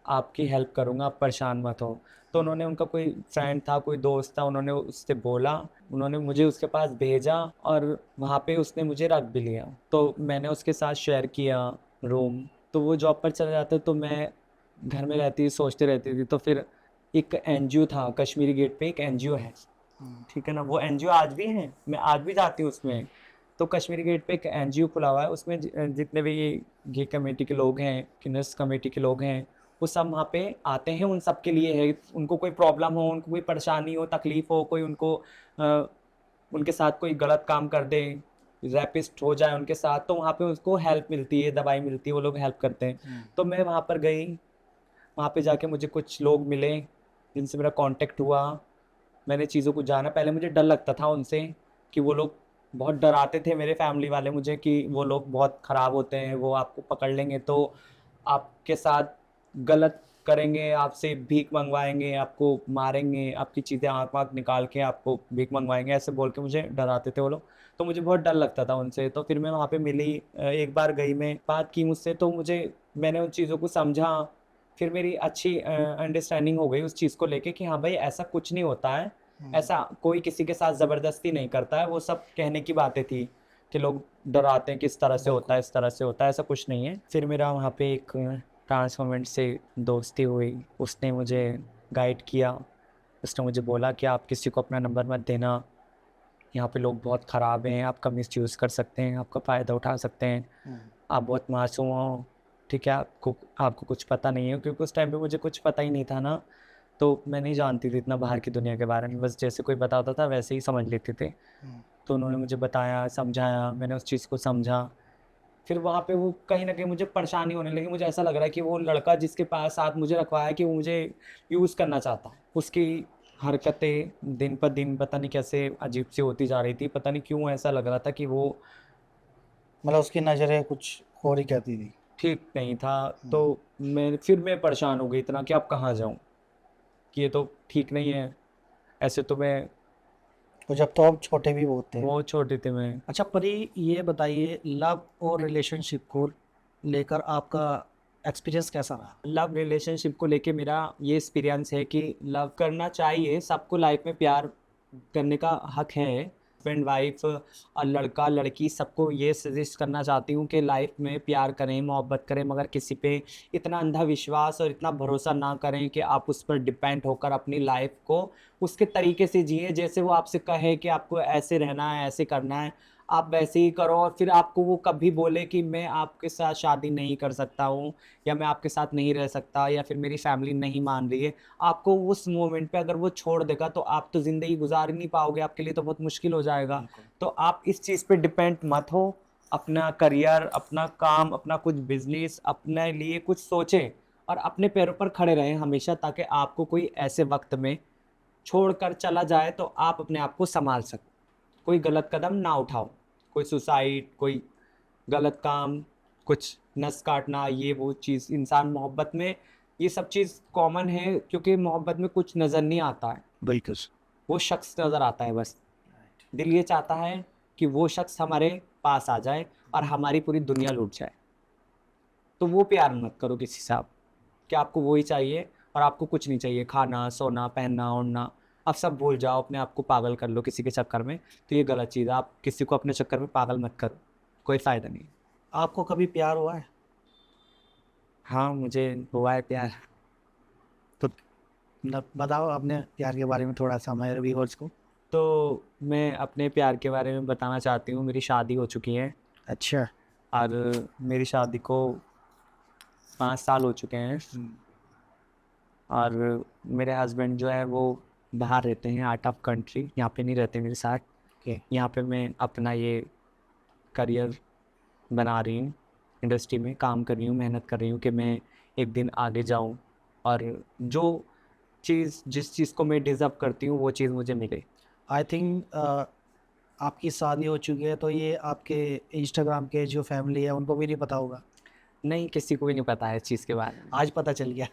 आपकी हेल्प करूँगा, आप परेशान मत हो। तो उन्होंने, उनका कोई फ्रेंड था, कोई दोस्त था, उन्होंने उससे बोला, उन्होंने मुझे उसके पास भेजा, और वहाँ पे उसने मुझे रख भी लिया। तो मैंने उसके साथ शेयर किया रूम। तो वो जॉब पर चला जाता, तो मैं घर में रहती, सोचते रहती थी। तो फिर एक एनजीओ था, कश्मीरी गेट पे एक एनजीओ है, ठीक है ना, वो एनजीओ आज भी है, मैं आज भी जाती हूँ उसमें। तो कश्मीरी गेट पे एक एनजीओ खुला हुआ है, उसमें जितने भी ये कमेटी के लोग हैं, किन्नस कमेटी के लोग हैं, वो सब वहाँ पे आते हैं, उन सब के लिए है। उनको कोई प्रॉब्लम हो, उनको कोई परेशानी हो, तकलीफ हो, कोई उनको उनके साथ कोई गलत काम कर दे, रैपिस्ट हो जाए उनके साथ, तो वहाँ पे उसको हेल्प मिलती है, दवाई मिलती है, वो लोग हेल्प करते हैं। तो मैं वहाँ पर गई, वहाँ पे जाके मुझे कुछ लोग मिले जिनसे मेरा कांटेक्ट हुआ, मैंने चीज़ों को जाना। पहले मुझे डर लगता था उनसे, कि वो लोग बहुत डराते थे मेरे फैमिली वाले मुझे, कि वो लोग बहुत ख़राब होते हैं, वो आपको पकड़ लेंगे तो आपके साथ गलत करेंगे, आपसे भीख मंगवाएंगे, आपको मारेंगे, आपकी चीज़ें आँख वाँख निकाल के आपको भीख मंगवाएंगे, ऐसे बोल के मुझे डराते थे वो लोग। तो मुझे बहुत डर लगता था उनसे। तो फिर मैं वहाँ पे मिली, एक बार गई, मैं बात की मुझसे, तो मैंने उन चीज़ों को समझा। फिर मेरी अच्छी अंडरस्टैंडिंग हो गई उस चीज़ को लेके कि हाँ भाई, ऐसा कुछ नहीं होता है, ऐसा कोई किसी के साथ ज़बरदस्ती नहीं करता है। वो सब कहने की बातें थी कि लोग डराते हैं कि इस तरह से होता है, इस तरह से होता है, ऐसा कुछ नहीं है। फिर मेरा वहाँ पे एक ट्रांसफॉर्मेंट से दोस्ती हुई, उसने मुझे गाइड किया। उसने मुझे बोला कि आप किसी को अपना नंबर मत देना, यहाँ पे लोग बहुत ख़राब हैं, आपका मिसयूज़ कर सकते हैं, आपका फ़ायदा उठा सकते हैं, आप बहुत मासूम हो, ठीक है, आपको आपको कुछ पता नहीं है। क्योंकि उस टाइम पे मुझे कुछ पता ही नहीं था ना, तो मैं नहीं जानती थी इतना बाहर की दुनिया के बारे में, बस जैसे कोई बताता था वैसे ही समझ लेते थे। तो उन्होंने मुझे बताया, समझाया, मैंने उस चीज़ को समझा। फिर वहाँ पे वो कहीं न कहीं मुझे परेशानी होने लगी, मुझे ऐसा लग रहा है कि वो लड़का जिसके पास साथ मुझे रखवाया है कि वो मुझे यूज़ करना चाहता है। उसकी हरकतें दिन प दिन पता नहीं कैसे अजीब-सी होती जा रही थी, पता नहीं क्यों ऐसा लग रहा था कि वो मतलब उसकी नज़रें कुछ और ही कहती थी। ठीक नहीं था। तो मैं परेशान हो गई इतना कि अब कहाँ जाऊँ? कि ये तो ठीक नहीं है, ऐसे तो मैं तो जब तो आप छोटे भी बहुत थे। बहुत छोटी थी मैं। अच्छा परी, ये बताइए लव और रिलेशनशिप को लेकर आपका एक्सपीरियंस कैसा रहा? लव रिलेशनशिप को लेके मेरा ये एक्सपीरियंस है कि लव करना चाहिए, सबको लाइफ में प्यार करने का हक है। हस्बैंड वाइफ और लड़का लड़की सबको ये सजेस्ट करना चाहती हूँ कि लाइफ में प्यार करें, मोहब्बत करें, मगर किसी पे इतना अंधा विश्वास और इतना भरोसा ना करें कि आप उस पर डिपेंड होकर अपनी लाइफ को उसके तरीके से जिए, जैसे वो आपसे कहे कि आपको ऐसे रहना है, ऐसे करना है, आप वैसे ही करो। और फिर आपको वो कभी बोले कि मैं आपके साथ शादी नहीं कर सकता हूँ, या मैं आपके साथ नहीं रह सकता, या फिर मेरी फैमिली नहीं मान रही है, आपको उस मोमेंट पे अगर वो छोड़ देगा तो आप तो ज़िंदगी गुजार ही नहीं पाओगे, आपके लिए तो बहुत मुश्किल हो जाएगा। बिल्कुल। तो आप इस चीज़ पे डिपेंड मत हो। अपना करियर, अपना काम, अपना कुछ बिज़नेस, अपने लिए कुछ सोचें और अपने पैरों पर खड़े रहें हमेशा, ताकि आपको कोई ऐसे वक़्त में छोड़कर चला जाए तो आप अपने आप को सँभाल सको। कोई गलत कदम ना उठाओ, कोई सुसाइड, कोई गलत काम, कुछ नस काटना, ये वो चीज़ इंसान मोहब्बत में, ये सब चीज़ कॉमन है, क्योंकि मोहब्बत में कुछ नज़र नहीं आता है, बिल्कुल। वो शख्स नज़र आता है बस। दिल ये चाहता है कि वो शख्स हमारे पास आ जाए और हमारी पूरी दुनिया लूट जाए। तो वो प्यार मत करो किसी से आप, कि आपको वो ही चाहिए और आपको कुछ नहीं चाहिए, खाना, सोना, पहनना, ओढ़ना। आप सब भूल जाओ, अपने आप को पागल कर लो किसी के चक्कर में, तो ये गलत चीज़ है। आप किसी को अपने चक्कर में पागल मत करो, कोई फ़ायदा नहीं है। आपको कभी प्यार हुआ है? हाँ, मुझे हुआ है प्यार। तो बताओ अपने प्यार के बारे में थोड़ा सा हमारे व्यूअर्स को। तो मैं अपने प्यार के बारे में बताना चाहती हूँ, मेरी शादी हो चुकी है अच्छा। और मेरी शादी को 5 साल हो चुके हैं। और मेरे हस्बैंड जो है वो बाहर रहते हैं, आउट ऑफ कंट्री, यहाँ पे नहीं रहते मेरे साथ। ओके। यहाँ पे मैं अपना ये करियर बना रही हूँ, इंडस्ट्री में काम कर रही हूँ, मेहनत कर रही हूँ कि मैं एक दिन आगे जाऊँ और जो जिस चीज़ को मैं डिज़र्व करती हूँ वो चीज़ मुझे मिले। आई थिंक आपकी शादी हो चुकी है तो ये आपके इंस्टाग्राम के जो फैमिली है उनको भी नहीं पता होगा। नहीं, किसी को भी नहीं पता है इस चीज़ के बारे आज पता चल गया।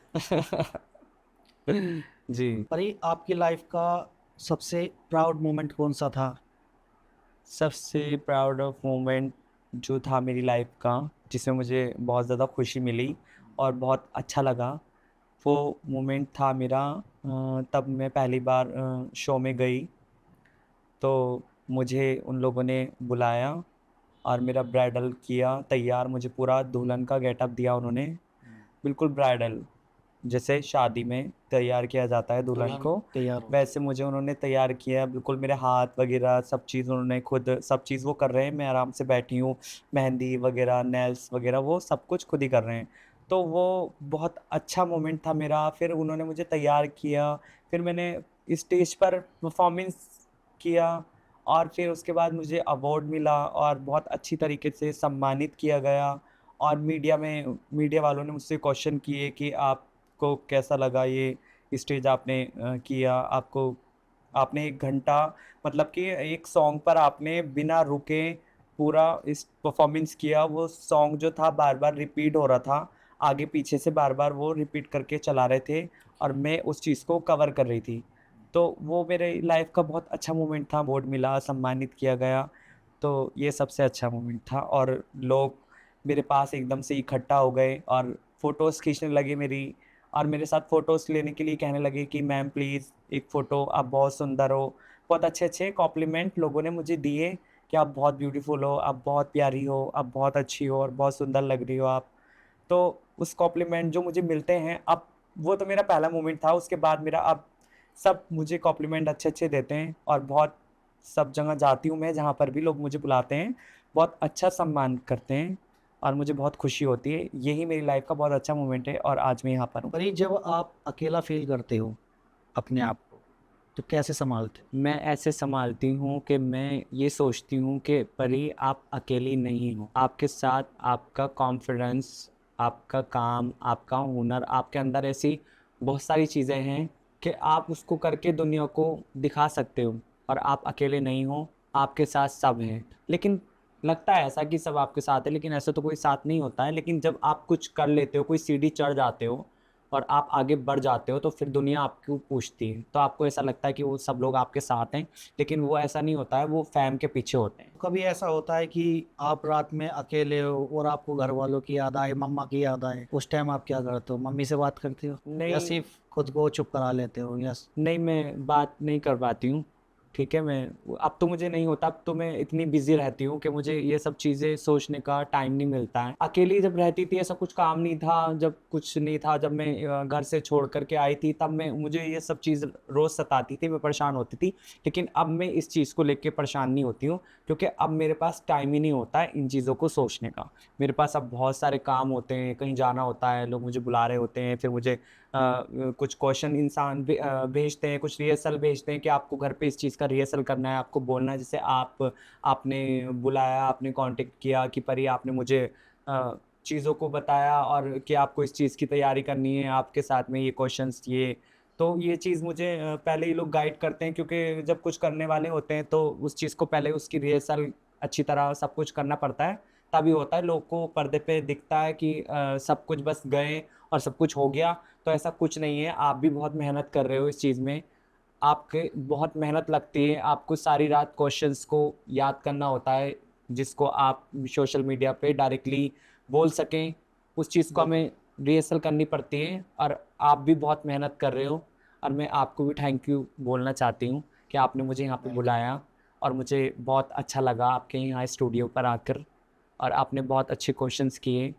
में। जी। पर ये आपकी लाइफ का सबसे प्राउड मोमेंट कौन सा था? सबसे प्राउड ऑफ मोमेंट जो था मेरी लाइफ का, जिसमें मुझे बहुत ज़्यादा खुशी मिली और बहुत अच्छा लगा, वो मोमेंट था मेरा, तब मैं पहली बार शो में गई, तो मुझे उन लोगों ने बुलाया और मेरा ब्राइडल किया तैयार, मुझे पूरा दुल्हन का गेटअप दिया उन्होंने, बिल्कुल ब्राइडल, जैसे शादी में तैयार किया जाता है दुल्हन को, तैयार हो। वैसे मुझे उन्होंने तैयार किया। बिल्कुल मेरे हाथ वगैरह सब चीज़ उन्होंने खुद, सब चीज़ वो कर रहे हैं, मैं आराम से बैठी हूँ, मेहंदी वगैरह, नेल्स वगैरह वो सब कुछ खुद ही कर रहे हैं। तो वो बहुत अच्छा मोमेंट था मेरा। फिर उन्होंने मुझे तैयार किया, फिर मैंने स्टेज पर परफॉर्मेंस किया और फिर उसके बाद मुझे अवार्ड मिला और बहुत अच्छी तरीके से सम्मानित किया गया। और मीडिया वालों ने मुझसे क्वेश्चन किए कि आपको कैसा लगा ये स्टेज आपने किया, आपको, आपने 1 घंटा, मतलब कि एक सॉन्ग पर आपने बिना रुके पूरा इस परफॉर्मेंस किया, वो सॉन्ग जो था बार-बार रिपीट हो रहा था, आगे पीछे से बार बार वो रिपीट करके चला रहे थे और मैं उस चीज़ को कवर कर रही थी। तो वो मेरे लाइफ का बहुत अच्छा मोमेंट था, अवार्ड मिला, सम्मानित किया गया, तो ये सबसे अच्छा मोमेंट था। और लोग मेरे पास एकदम से इकट्ठा हो गए और फ़ोटोज़ खींचने लगे मेरी, और मेरे साथ फ़ोटोज़ लेने के लिए कहने लगे कि मैम प्लीज़ एक फ़ोटो, आप बहुत सुंदर हो। बहुत अच्छे-अच्छे कॉम्प्लीमेंट लोगों ने मुझे दिए कि आप बहुत ब्यूटीफुल हो, आप बहुत प्यारी हो, आप बहुत अच्छी हो और बहुत सुंदर लग रही हो आप। तो उस कॉम्प्लीमेंट जो मुझे मिलते हैं अब, वो तो मेरा पहला मोमेंट था, उसके बाद मेरा अब सब मुझे कॉम्प्लीमेंट अच्छे-अच्छे देते हैं और बहुत सब जगह जाती हूँ मैं, जहाँ पर भी लोग मुझे बुलाते हैं, बहुत अच्छा सम्मान करते हैं और मुझे बहुत खुशी होती है। यही मेरी लाइफ़ का बहुत अच्छा मोमेंट है और आज मैं यहाँ पर हूँ। पर ये जब आप अकेला फील करते हो अपने आप को, तो कैसे संभालते हो? मैं ऐसे सँभालती हूँ कि मैं ये सोचती हूँ कि परी आप अकेली नहीं हो। आपके साथ आपका कॉन्फिडेंस, आपका काम, आपका हुनर, आपके अंदर ऐसी बहुत सारी चीज़ें हैं कि आप उसको करके दुनिया को दिखा सकते हो और आप अकेले नहीं हो, आपके साथ सब हैं। लेकिन लगता है ऐसा कि सब आपके साथ है, लेकिन ऐसा तो कोई साथ नहीं होता है। लेकिन जब आप कुछ कर लेते हो, कोई सीढ़ी चढ़ जाते हो और आप आगे बढ़ जाते हो, तो फिर दुनिया आपको पूछती है। तो आपको ऐसा लगता है कि वो सब लोग आपके साथ हैं, लेकिन वो ऐसा नहीं होता है, वो फ़ैम के पीछे होते हैं। कभी ऐसा होता है कि आप रात में अकेले हो और आपको घर वालों की याद आए, मम्मा की याद आए, उस टाइम आप क्या करते हो? मम्मी से बात करते हो या नहीं, सिर्फ खुद को चुप करा लेते हो? यस। नहीं, मैं बात नहीं कर पाती हूँ, ठीक है? अब तो मुझे नहीं होता, अब तो मैं इतनी बिज़ी रहती हूँ कि मुझे ये सब चीज़ें सोचने का टाइम नहीं मिलता है। अकेली जब रहती थी, ऐसा कुछ काम नहीं था, जब कुछ नहीं था, जब मैं घर से छोड़ कर के आई थी, तब मैं मुझे ये सब चीज़ रोज़ सताती थी, मैं परेशान होती थी। लेकिन अब मैं इस चीज़ को लेके परेशान नहीं होती हूँ, क्योंकि अब मेरे पास टाइम ही नहीं होता है इन चीज़ों को सोचने का। मेरे पास अब बहुत सारे काम होते हैं, कहीं जाना होता है, लोग मुझे बुला रहे होते हैं, फिर मुझे कुछ क्वेश्चन इंसान भेजते हैं, कुछ रिहर्सल भेजते हैं कि आपको घर पे इस चीज़ का रिहर्सल करना है, आपको बोलना है। जैसे आपने बुलाया, आपने कॉन्टैक्ट किया कि परी आपने मुझे चीज़ों को बताया और कि आपको इस चीज़ की तैयारी करनी है, आपके साथ में ये क्वेश्चन्स ये। तो ये चीज़ मुझे पहले ही लोग गाइड करते हैं, क्योंकि जब कुछ करने वाले होते हैं तो उस चीज़ को पहले उसकी रिहर्सल अच्छी तरह सब कुछ करना पड़ता है, तभी होता है। लोग को पर्दे पे दिखता है कि सब कुछ बस गए और सब कुछ हो गया, तो ऐसा कुछ नहीं है। आप भी बहुत मेहनत कर रहे हो इस चीज़ में, आपके बहुत मेहनत लगती है, आपको सारी रात क्वेश्चंस को याद करना होता है, जिसको आप सोशल मीडिया पे डायरेक्टली बोल सकें, उस चीज़ को हमें रिहर्सल करनी पड़ती है। और आप भी बहुत मेहनत कर रहे हो और मैं आपको भी थैंक यू बोलना चाहती हूँ कि आपने मुझे यहाँ पे वेलकम। बुलाया और मुझे बहुत अच्छा लगा आपके यहाँ स्टूडियो पर आकर, और आपने बहुत अच्छे क्वेश्चंस किए।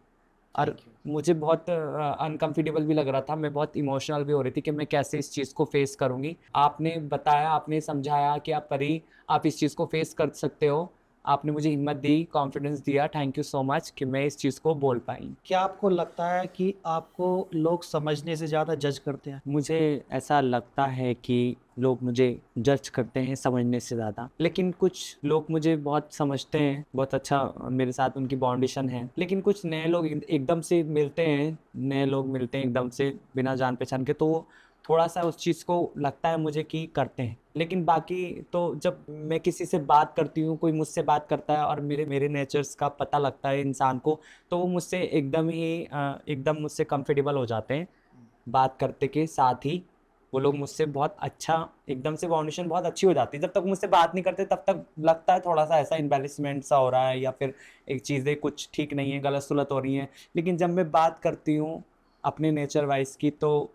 और थैंक यू। मुझे बहुत अनकम्फ़र्टेबल भी लग रहा था, मैं बहुत इमोशनल भी हो रही थी कि मैं कैसे इस चीज़ को फ़ेस करूँगी। आपने बताया, आपने समझाया कि आप परी, आप इस चीज़ को फ़ेस कर सकते हो। आपने मुझे हिम्मत दी, कॉन्फिडेंस दिया, थैंक यू सो मच कि मैं इस चीज़ को बोल पाई। क्या आपको लगता है कि आपको लोग समझने से ज़्यादा जज करते हैं? मुझे ऐसा लगता है कि लोग मुझे जज करते हैं समझने से ज़्यादा, लेकिन कुछ लोग मुझे बहुत समझते हैं, बहुत अच्छा मेरे साथ उनकी बॉन्डिशन है। लेकिन कुछ नए लोग एकदम से मिलते हैं, नए लोग मिलते हैं एकदम से बिना जान पहचान के, तो वो थोड़ा-सा उस चीज़ को लगता है मुझे कि करते हैं। लेकिन बाकी तो जब मैं किसी से बात करती हूँ, कोई मुझसे बात करता है और मेरे मेरे नेचर्स का पता लगता है इंसान को, तो वो मुझसे एकदम मुझसे कंफर्टेबल हो जाते हैं। बात करते के साथ ही वो लोग मुझसे बहुत अच्छा, एकदम से बाउंडेशन बहुत अच्छी हो जाती है। जब तक मुझसे बात नहीं करते तब तक लगता है थोड़ा-सा ऐसा एम्बैरेसमेंट सा हो रहा है, या फिर एक चीज़ें कुछ ठीक नहीं है, गलत-सुलत हो रही हैं। लेकिन जब मैं बात करती हूँ अपने नेचर वाइज़ की, तो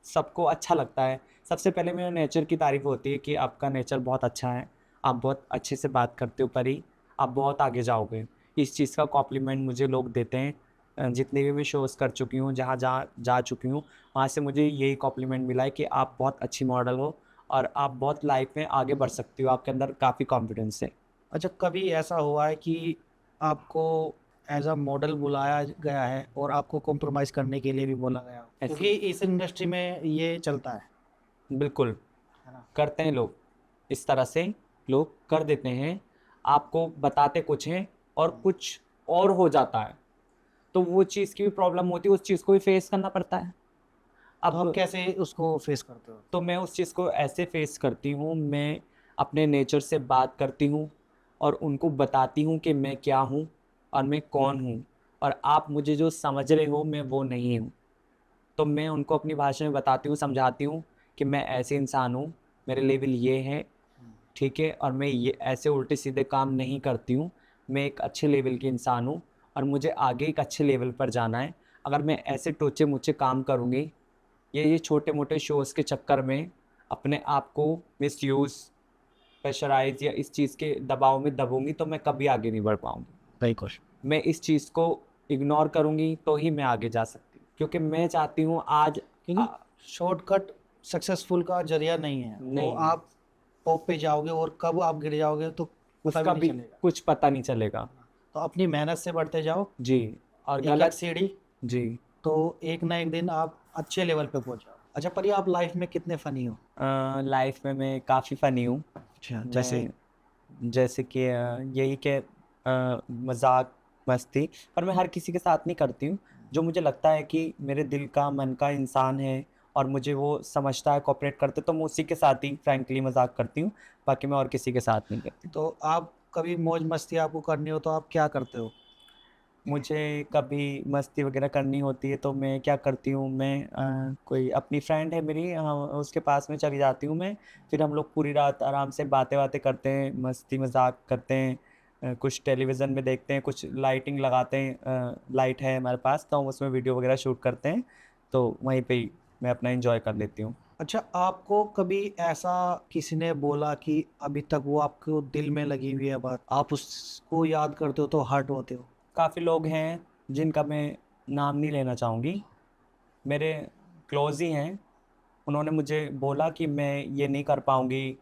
सबको अच्छा लगता है। सबसे पहले मेरे नेचर की तारीफ़ होती है कि आपका नेचर बहुत अच्छा है, आप बहुत अच्छे से बात करते हो परी, आप बहुत आगे जाओगे। इस चीज़ का कॉम्प्लीमेंट मुझे लोग देते हैं। जितने भी मैं शोज़ कर चुकी हूँ, जहाँ जहाँ जा चुकी हूँ, वहाँ से मुझे यही कॉम्प्लीमेंट मिला है कि आप बहुत अच्छी मॉडल हो और आप बहुत लाइफ़ में आगे बढ़ सकती हो, आपके अंदर काफ़ी कॉन्फिडेंस है। अच्छा, कभी ऐसा हुआ है कि आपको एज़ अ मॉडल बुलाया गया है और आपको कॉम्प्रोमाइज़ करने के लिए भी बोला गया हो? ऐसे क्योंकि इस इंडस्ट्री में ये चलता बिल्कुल, है ना? करते हैं लोग। इस तरह से लोग कर देते हैं, आपको बताते कुछ हैं और हुँ। कुछ और हो जाता है। तो वो चीज़ की भी प्रॉब्लम होती है, उस चीज़ को भी फेस करना पड़ता है। तो आप अब कैसे उसको फेस करते हो? तो मैं उस चीज़ को ऐसे फेस करती हूँ, मैं अपने नेचर से बात करती हूँ और उनको बताती हूँ कि मैं क्या हूँ और मैं कौन हूँ। और आप मुझे जो समझ रहे हो मैं वो नहीं हूँ। तो मैं उनको अपनी भाषा में बताती हूँ, समझाती हूँ कि मैं ऐसे इंसान हूँ, मेरे लेवल ये है, ठीक है, और मैं ये ऐसे उल्टे सीधे काम नहीं करती हूँ। मैं एक अच्छे लेवल की इंसान हूँ और मुझे आगे एक अच्छे लेवल पर जाना है। अगर मैं ऐसे टोचे मुच्चे काम करूँगी, ये छोटे मोटे शोज़ के चक्कर में अपने आप को मिसयूज़, प्रेशराइज़ या इस चीज़ के दबाव में दबूँगी तो मैं कभी आगे नहीं बढ़ पाऊँगी। बिल्कुल। मैं इस चीज़ को इग्नोर करूँगी तो ही मैं आगे जा सकती हूँ, क्योंकि मैं चाहती हूँ आज क्योंकि शॉर्टकट सक्सेसफुल का जरिया नहीं है, वो नहीं, आप टॉप पे जाओगे और कब आप गिर जाओगे तो पता भी उसका नहीं भी चलेगा। कुछ पता नहीं चलेगा। तो अपनी मेहनत से बढ़ते जाओ, जी, और एक एक गलत। सीढ़ी, जी। तो एक ना एक दिन आप अच्छे लेवल पे पहुंच जाओ। अच्छा, पर ये आप लाइफ में कितने फनी हो? लाइफ में मैं काफ़ी फ़नी हूँ। अच्छा, जैसे? मैं जैसे कि यही कि मज़ाक, मस्ती, पर मैं हर किसी के साथ नहीं करती हूँ। जो मुझे लगता है कि मेरे दिल का, मन का इंसान है और मुझे वो समझता है, कोऑपरेट करता है, तो मैं उसी के साथ ही फ्रैंकली मज़ाक करती हूँ, बाकी मैं और किसी के साथ नहीं करती। तो आप कभी मौज मस्ती आपको करनी हो तो आप क्या करते हो? मुझे कभी मस्ती वगैरह करनी होती है तो मैं क्या करती हूँ, मैं कोई अपनी फ्रेंड है मेरी, उसके पास में चली जाती हूँ मैं। फिर हम लोग पूरी रात आराम से बातें-वातें करते हैं, मस्ती मज़ाक करते हैं। कुछ टेलीविज़न में देखते हैं, कुछ लाइटिंग लगाते हैं, लाइट है हमारे पास तो हम उसमें वीडियो वगैरह शूट करते हैं। तो वहीं पे ही मैं अपना एन्जॉय कर लेती हूँ। अच्छा, आपको कभी ऐसा किसी ने बोला कि अभी तक वो आपको दिल में लगी हुई है बात, आप उसको याद करते हो तो हर्ट होते हो? काफ़ी लोग हैं जिनका मैं नाम नहीं लेना चाहूँगी, मेरे क्लोज़ ही हैं। उन्होंने मुझे बोला कि मैं ये नहीं कर पाऊँगी,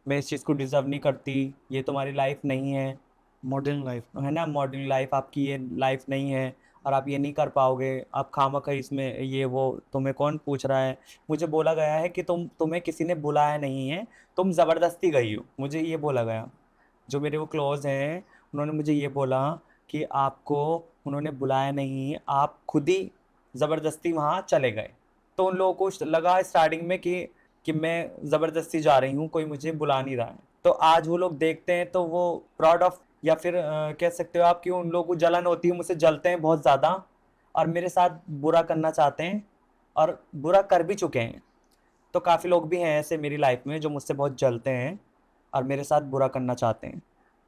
मैं इस चीज़ को डिज़र्व नहीं करती, ये तुम्हारी लाइफ़ नहीं है, मॉडर्न लाइफ। है ना? मॉडर्न लाइफ़ आपकी ये लाइफ़ नहीं है और आप ये नहीं कर पाओगे, आप खामख़ा इसमें ये वो, तुम्हें कौन पूछ रहा है? मुझे बोला गया है कि तुम्हें किसी ने बुलाया नहीं है, तुम ज़बरदस्ती गई हो, मुझे ये बोला गया। जो मेरे वो क्लोज़ हैं, उन्होंने मुझे ये बोला कि आपको उन्होंने बुलाया नहीं, आप खुद ही ज़बरदस्ती वहाँ चले गए। तो उन लोगों को लगा स्टार्टिंग में कि मैं ज़बरदस्ती जा रही हूँ, कोई मुझे बुला नहीं रहा है। तो आज वो लोग देखते हैं तो वो प्राउड ऑफ, या फिर कह सकते हो आप कि उन लोगों को जलन होती है, मुझसे जलते हैं बहुत ज़्यादा और मेरे साथ बुरा करना चाहते हैं और बुरा कर भी चुके हैं। तो काफ़ी लोग भी हैं ऐसे मेरी लाइफ़ में जो मुझसे बहुत जलते हैं और मेरे साथ बुरा करना चाहते हैं।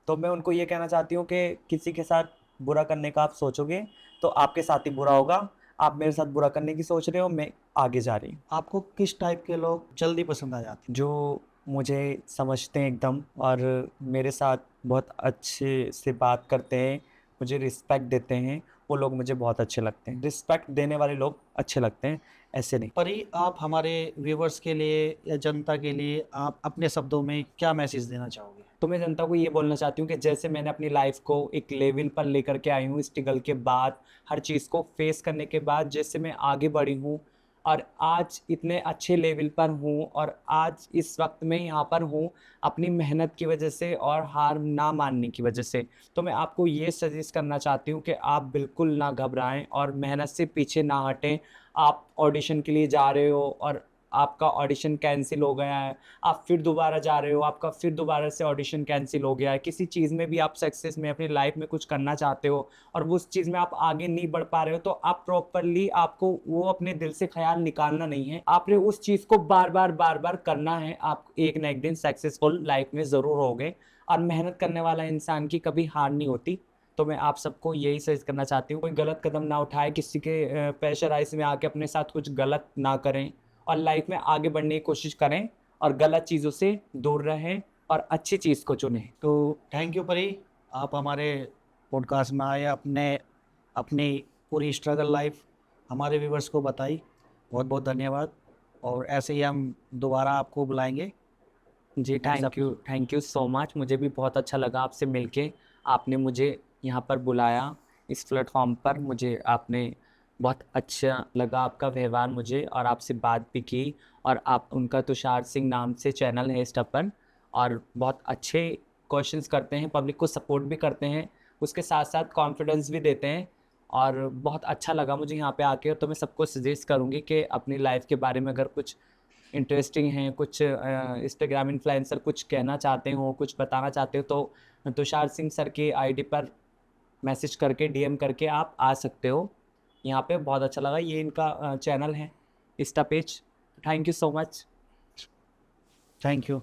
तो मैं उनको ये कहना चाहती हूँ कि किसी के साथ बुरा करने का आप सोचोगे, तो आपके साथ ही बुरा होगा। आप मेरे साथ बुरा करने की सोच रहे हो, मैं आगे जा रही हूँ। आपको किस टाइप के लोग जल्दी पसंद आ जाते जो मुझे समझते हैं एकदम और मेरे साथ बहुत अच्छे से बात करते हैं, मुझे रिस्पेक्ट देते हैं, वो लोग मुझे बहुत अच्छे लगते हैं। रिस्पेक्ट देने वाले लोग अच्छे लगते हैं, ऐसे नहीं। हैं? परी, आप हमारे व्यूवर्स के लिए या जनता के लिए आप अपने शब्दों में क्या मैसेज देना चाहोगे? तो मैं जनता को ये बोलना चाहती हूँ कि जैसे मैंने अपनी लाइफ को एक लेवल पर लेकर के आई हूँ, स्ट्रगल के बाद, हर चीज़ को फेस करने के बाद जैसे मैं आगे बढ़ी हूँ और आज इतने अच्छे लेवल पर हूँ और आज इस वक्त मैं यहाँ पर हूँ अपनी मेहनत की वजह से और हार ना मानने की वजह से। तो मैं आपको ये सजेस्ट करना चाहती हूँ कि आप बिल्कुल ना घबराएं और मेहनत से पीछे ना हटें। आप ऑडिशन के लिए जा रहे हो और आपका ऑडिशन कैंसिल हो गया है, आप फिर दोबारा जा रहे हो, आपका फिर दोबारा से ऑडिशन कैंसिल हो गया है। किसी चीज़ में भी आप सक्सेस में अपनी लाइफ में कुछ करना चाहते हो और वो उस चीज़ में आप आगे नहीं बढ़ पा रहे हो, तो आप प्रॉपरली आपको वो अपने दिल से ख़्याल निकालना नहीं है। आपने उस चीज़ को बार-बार, बार-बार करना है। आप एक ना एक दिन सक्सेसफुल लाइफ में ज़रूर होगे और मेहनत करने वाला इंसान की कभी हार नहीं होती। तो मैं आप सबको यही सजेस्ट करना चाहती हूँ, कोई गलत कदम ना उठाएँ, किसी के प्रेशराइज़ में आके अपने साथ कुछ गलत ना करें और लाइफ में आगे बढ़ने की कोशिश करें और गलत चीज़ों से दूर रहें और अच्छी चीज़ को चुनें। तो थैंक यू परी, आप हमारे पॉडकास्ट में आए, अपने अपनी पूरी स्ट्रगल लाइफ हमारे व्यूवर्स को बताई। बहुत बहुत धन्यवाद, और ऐसे ही हम दोबारा आपको बुलाएंगे। जी, next thank you so much. मुझे भी बहुत अच्छा लगा आपसे मिलके। आपने मुझे यहाँ पर बुलाया इस प्लेटफ़ॉर्म पर, मुझे आपने बहुत अच्छा लगा आपका व्यवहार मुझे और आपसे बात भी की और आप उनका तुषार सिंह नाम से चैनल है इंस्टा पर और बहुत अच्छे क्वेश्चंस करते हैं, पब्लिक को सपोर्ट भी करते हैं, उसके साथ-साथ कॉन्फिडेंस भी देते हैं और बहुत अच्छा लगा मुझे यहाँ पे आके। तो मैं सबको सजेस्ट करूँगी कि अपनी लाइफ़ के बारे में अगर कुछ इंटरेस्टिंग हैं, कुछ इंस्टाग्राम इन्फ्लुएंसर कुछ कहना चाहते हो, कुछ बताना चाहते हो तो तुषार सिंह सर की आईडी पर मैसेज करके डीएम करके आप आ सकते हो यहाँ पे। बहुत अच्छा लगा, ये इनका चैनल है, Insta page. Thank you so much. Thank you.